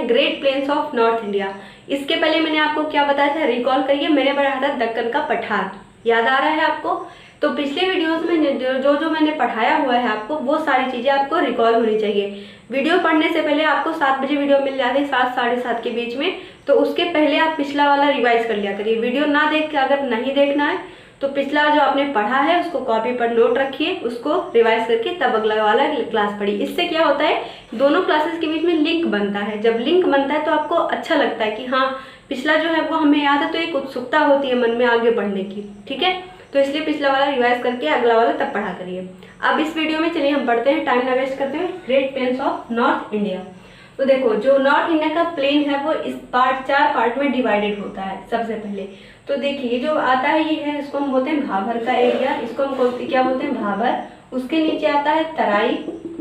हैं great plains of north India. इसके पहले मैंने आपको क्या बताया था, रिकॉल करिए। मैंने पढ़ाया था दक्कन का पठार, याद आ रहा है आपको? तो पिछले वीडियोस में जो मैंने पढ़ाया हुआ है आपको, वो सारी चीज़ें आपको रिकॉल होनी चाहिए। वीडियो पढ़ने से पहले आपको 7 बजे वीडियो मिल जाती है, 7 साढ़े 7 के बीच में, तो उसके पहले आप पिछला वाला रिवाइज कर लिया करिए। वीडियो ना देख के अगर नहीं देखना है तो पिछला जो आपने पढ़ा है उसको कॉपी पर नोट रखिए, उसको रिवाइज करके तब अगला वाला क्लास पढ़िए। इससे क्या होता है, दोनों क्लासेस के बीच में लिंक बनता है। जब लिंक बनता है तो आपको अच्छा लगता है कि हाँ पिछला जो है वो हमें याद है, तो एक उत्सुकता होती है मन में आगे बढ़ने की। ठीक है, तो इसलिए पिछला वाला रिवाइज करके अगला वाला तब पढ़ा करिए। अब इस वीडियो में चलिए हम पढ़ते हैं, टाइम ना वेस्ट करते हुए, great plains of north India. तो देखो, जो नॉर्थ इंडिया का प्लेन है वो इस 4 पार्ट में डिवाइडेड होता है। सबसे पहले तो देखिए, ये जो आता है ये है, इसको हम बोलते हैं भाबर का एरिया, इसको हम क्या बोलते हैं, भाबर। उसके नीचे आता है तराई,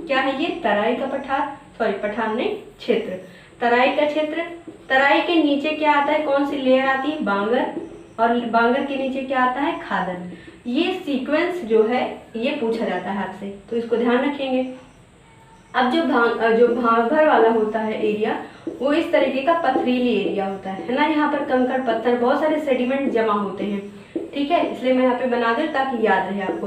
क्या है ये, तराई का पठार, सॉरी पठार नहीं, क्षेत्र, तराई का क्षेत्र। तराई के नीचे क्या आता है, कौन सी लेयर आती है, बांगर, और बांगर के नीचे क्या आता है, खादर। ये सीक्वेंस जो है ये पूछा जाता है आपसे, तो इसको ध्यान रखेंगे। अब जो भाबर वाला होता है एरिया, वो इस तरीके का पथरीली एरिया होता है ना। यहाँ पर कंकड़ पत्थर, बहुत सारे सेडिमेंट जमा होते हैं। ठीक है, इसलिए मैं यहाँ पे बना दूँ ताकि याद रहे आपको।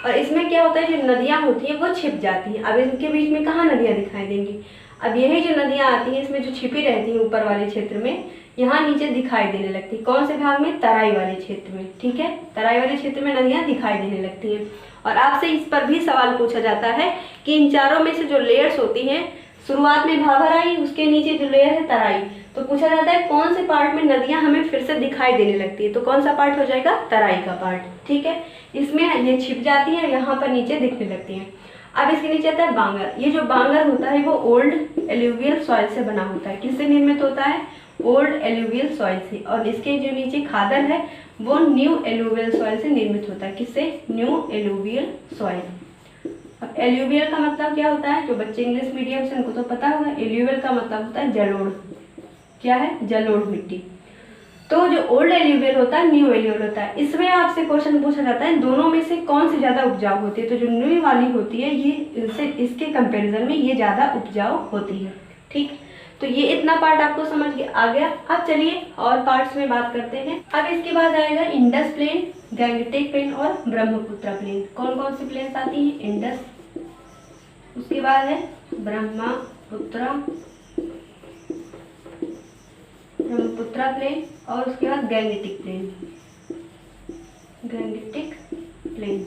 और इसमें क्या होता है, जो नदियाँ होती हैं वो छिप जाती हैं। अब इनके बीच में कहाँ नदियाँ दिखाई देंगी, अब यही जो नदियाँ आती हैं इसमें जो छिपी रहती हैं ऊपर वाले क्षेत्र में, यहाँ नीचे दिखाई देने लगती है। कौन से भाग में, तराई वाले क्षेत्र में। ठीक है, तराई वाले क्षेत्र में नदियाँ दिखाई देने लगती हैं। और आपसे इस पर भी सवाल पूछा जाता है कि इन चारों में से जो लेयर्स होती हैं, शुरुआत में भाबर आई, उसके नीचे जो लेयर है तराई, तो पूछा जाता है कौन से पार्ट में नदियां हमें फिर से दिखाई देने लगती है, तो कौन सा पार्ट हो जाएगा, तराई का पार्ट। ठीक है, इसमें ये छिप जाती है, यहाँ पर नीचे दिखने लगती हैं। अब इसके नीचे आता है बांगर। ये जो बांगर होता है वो ओल्ड एल्यूवियल सॉइल से बना होता है। किससे निर्मित होता है, ओल्ड एल्यूवियल सॉइल से। और इसके जो नीचे खादर है वो न्यू एल्यूवियल सॉइल से निर्मित होता है। किससे, न्यू एल्यूवियल सॉइल। अब एल्यूवियल का मतलब क्या होता है, जो बच्चे इंग्लिश मीडियम से उनको तो पता होगा, एल्यूवियल का मतलब होता है जलोढ़। क्या है, जलोढ़ मिट्टी। तो जो ओल्ड एल्यूवियल होता है, न्यू एल्यूवियल होता है। इसमें आपसे क्वेश्चन पूछा जाता है दोनों में से कौन सी ज्यादा उपजाऊ होती है, तो जो न्यू वाली होती है ये इसके कंपेरिजन में ये ज्यादा उपजाऊ होती है। ठीक, तो ये इतना पार्ट आपको समझ आ गया। अब चलिए और पार्ट्स में बात करते हैं। अब इसके बाद आएगा इंडस प्लेन, गैंगटेक प्लेन और ब्रह्मपुत्र प्लेन। कौन कौन सी प्लेन्स आती हैं, इंडस, उसके बाद है ब्रह्मपुत्र प्लेन, और उसके बाद गैंगटिक प्लेन। गैंगटिक प्लेन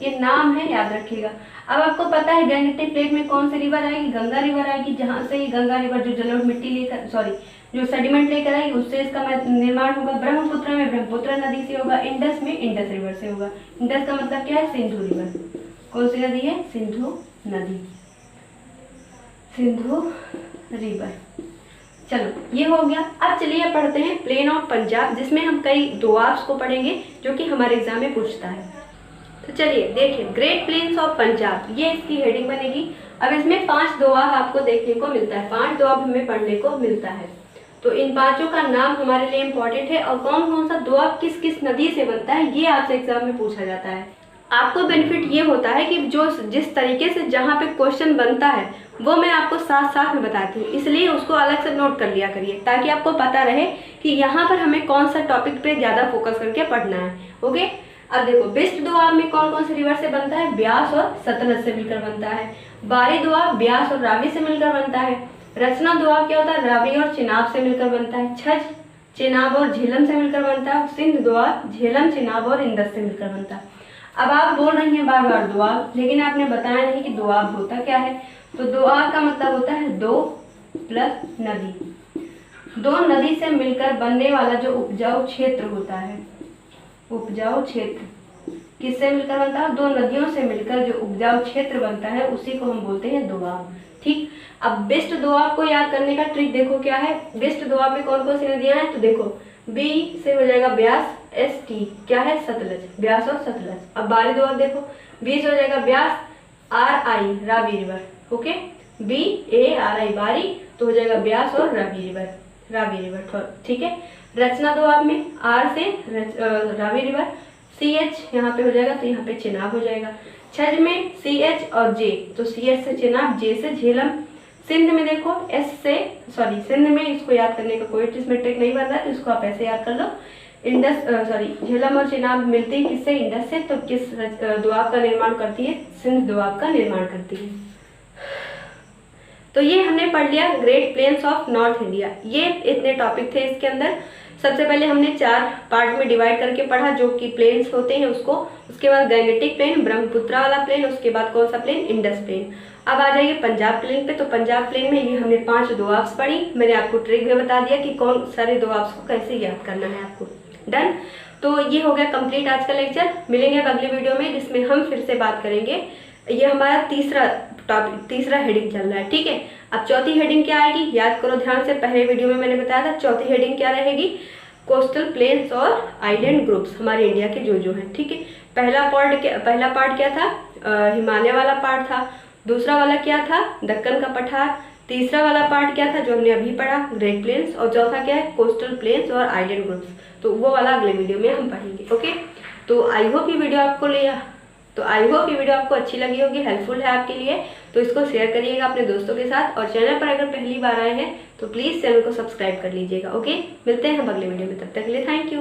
ये नाम है, याद रखिएगा। अब आपको पता है गैंगटिक प्लेन में कौन सी रिवर आएगी, गंगा रिवर आएगी, जहां से ये गंगा रिवर जो जलोढ़ मिट्टी लेकर, सॉरी जो सेडिमेंट लेकर आएगी उससे इसका निर्माण होगा। ब्रह्मपुत्र में ब्रह्मपुत्र नदी से होगा, इंडस में इंडस रिवर से होगा। इंडस का मतलब क्या है, सिंधु रिवर। कौन सी नदी है, सिंधु नदी, सिंधु रिवर। चलो ये हो गया। अब चलिए पढ़ते हैं प्लेन ऑफ पंजाब, जिसमें हम कई दोआब्स को पढ़ेंगे जो कि हमारे एग्जाम में पूछता है। तो चलिए देखिए, ग्रेट प्लेन्स ऑफ पंजाब, ये इसकी हेडिंग बनेगी। अब इसमें 5 दोआब आपको देखने को मिलता है, 5 दोआब हमें पढ़ने को मिलता है। तो इन 5 का नाम हमारे लिए इम्पोर्टेंट है, और कौन कौन सा दोआब किस किस नदी से बनता है ये आपसे एग्जाम में पूछा जाता है। आपको बेनिफिट ये होता है कि जो जिस तरीके से जहाँ पे क्वेश्चन बनता है वो मैं आपको साथ साथ में बताती हूँ, इसलिए उसको अलग से नोट कर लिया करिए ताकि आपको पता रहे कि यहाँ पर हमें कौन सा टॉपिक पे ज़्यादा फोकस करके पढ़ना है। ओके, अब देखो, बेस्ट दोआब में कौन कौन से रिवर से बनता है, ब्यास और सतलज से मिलकर बनता है। बारी दोआब ब्यास और रावी से मिलकर बनता है। रचना दोआब क्या होता है, रावी और चिनाब से मिलकर बनता है। छज चिनाब और झेलम से मिलकर बनता है। सिंध दोआब झेलम चिनाब और इंदस से मिलकर बनता है। अब आप बोल रही हैं बार बार दोआब, लेकिन आपने बताया नहीं कि दोआब होता क्या है। तो दोआब का मतलब होता है दो प्लस नदी, दो नदी से मिलकर बनने वाला जो उपजाऊ क्षेत्र होता है। उपजाऊ क्षेत्र किससे मिलकर बनता है, दो नदियों से मिलकर जो उपजाऊ क्षेत्र बनता है उसी को हम बोलते हैं दोआब। ठीक, अब बेस्ट दोआब को याद करने का ट्रिक देखो क्या है। बेस्ट दोआब में कौन कौन सी नदियां हैं, तो देखो बी से हो जाएगा ब्यास, एस टी क्या है, सतलज, ब्यास और सतलज। अब बारी दोआब देखो, बी से हो जाएगा Beas, R I Ravi river. Okay, B A R I Bari, तो हो जाएगा ब्यास और रावी रिवर, रावी रिवर। ठीक है, रचना दोआब में आर से रावी रिवर, सी एच यहाँ पे हो जाएगा तो यहाँ पे चिनाब हो जाएगा। छज में सी एच और जे, तो सी एच से चिनाब, जे से झेलम, सिंध में देखो सिंध में इसको याद करने का कोई इसमें ट्रिक नहीं बन रहा है, तो इसको आप ऐसे याद कर लो। झेलम और चेनाब मिलती है किससे? इंडस से। तो किस दोआब का निर्माण करती है? सिंध दोआब का निर्माण करती है। तो ये हमने पढ़ लिया great plains of north India. ये इतने टॉपिक थे इसके अंदर। सबसे पहले हमने 4 पार्ट में डिवाइड करके पढ़ा जो कि प्लेन्स होते हैं उसको। उसके बाद गैंगेटिक प्लेन, ब्रह्मपुत्रा वाला प्लेन, उसके बाद कौन सा प्लेन? Indus plane. अब आ जाइए पंजाब प्लेन पे। तो पंजाब प्लेन में ये हमने 5 दोआब्स पढ़ी। मैंने आपको ट्रिक भी बता दिया कि कौन सारे दोआब्स को कैसे याद करना है आपको। डन। तो ये हो गया कंप्लीट आज का लेक्चर। मिलेंगे अब अगले वीडियो में जिसमें हम फिर से बात करेंगे। ये हमारा तीसरा हेडिंग चल रहा है, ठीक है। अब चौथी हेडिंग क्या आएगी? याद करो ध्यान से, पहले वीडियो में मैंने बताया था चौथी हेडिंग क्या रहेगी? कोस्टल प्लेन्स और आइलैंड ग्रुप्स हमारे इंडिया के जो हैं, ठीक है। पहला पार्ट क्या था? हिमालय वाला पार्ट था। दूसरा वाला क्या था? दक्कन का पठार। तीसरा वाला पार्ट क्या था जो हमने अभी पढ़ा? Great plains. और चौथा क्या है? कोस्टल प्लेन्स और आइलैंड ग्रुप्स। तो वो वाला अगले वीडियो में हम पढ़ेंगे, ओके। तो आई होप ये वीडियो आपको अच्छी लगी होगी, हेल्पफुल है आपके लिए। तो इसको शेयर करिएगा अपने दोस्तों के साथ, और चैनल पर अगर पहली बार आए हैं तो प्लीज़ चैनल को सब्सक्राइब कर लीजिएगा, ओके। मिलते हैं हम अगले वीडियो में, तब तक के लिए थैंक यू।